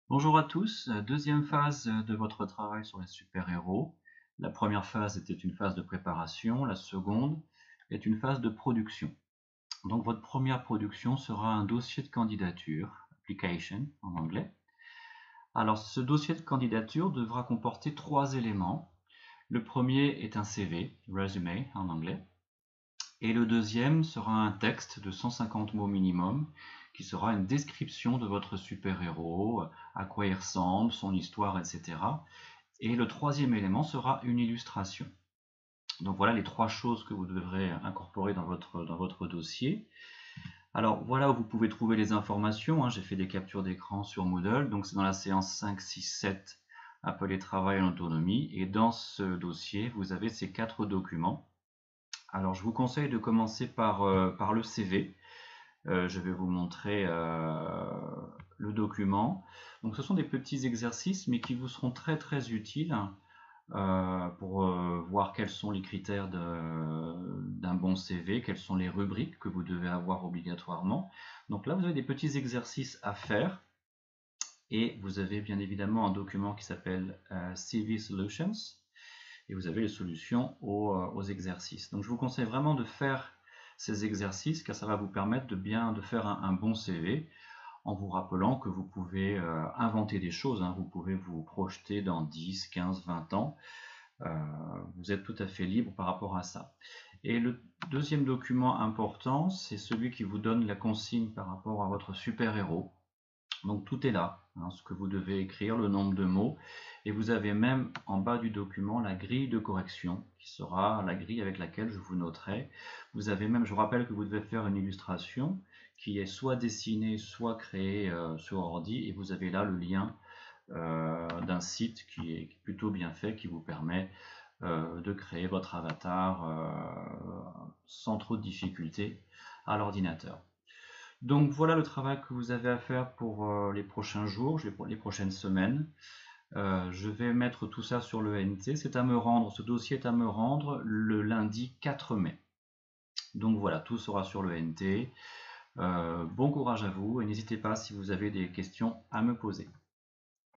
Bonjour à tous, deuxième phase de votre travail sur les super-héros. La première phase était une phase de préparation, la seconde est une phase de production. Donc votre première production sera un dossier de candidature, application en anglais. Alors ce dossier de candidature devra comporter trois éléments. Le premier est un CV, resume en anglais, et le deuxième sera un texte de 150 mots minimum qui sera une description de votre super-héros, à quoi il ressemble, son histoire, etc. Et le troisième élément sera une illustration. Donc voilà les trois choses que vous devrez incorporer dans votre dossier. Alors voilà où vous pouvez trouver les informations, hein. J'ai fait des captures d'écran sur Moodle, donc c'est dans la séance 5, 6, 7 appelée Travail en autonomie. Et dans ce dossier, vous avez ces quatre documents. Alors je vous conseille de commencer par le CV. Je vais vous montrer le document. Donc ce sont des petits exercices mais qui vous seront très utiles pour voir quels sont les critères d'un bon CV, quelles sont les rubriques que vous devez avoir obligatoirement. Donc là vous avez des petits exercices à faire et vous avez bien évidemment un document qui s'appelle CV Solutions et vous avez les solutions aux exercices. Donc je vous conseille vraiment de faire ces exercices car ça va vous permettre de faire un bon CV en vous rappelant que vous pouvez inventer des choses, hein. Vous pouvez vous projeter dans 10, 15, 20 ans. Vous êtes tout à fait libre par rapport à ça. Et le deuxième document important, c'est celui qui vous donne la consigne par rapport à votre super-héros. Donc tout est là, hein, ce que vous devez écrire, le nombre de mots, et vous avez même en bas du document la grille de correction, qui sera la grille avec laquelle je vous noterai. Vous avez même, je vous rappelle que vous devez faire une illustration qui est soit dessinée, soit créée sur ordi, et vous avez là le lien d'un site qui est plutôt bien fait, qui vous permet de créer votre avatar sans trop de difficultés à l'ordinateur. Donc voilà le travail que vous avez à faire pour les prochains jours, les prochaines semaines. Je vais mettre tout ça sur le NT. C'est à me rendre, ce dossier est à me rendre le lundi 4 mai. Donc voilà, tout sera sur le NT. Bon courage à vous et n'hésitez pas si vous avez des questions à me poser.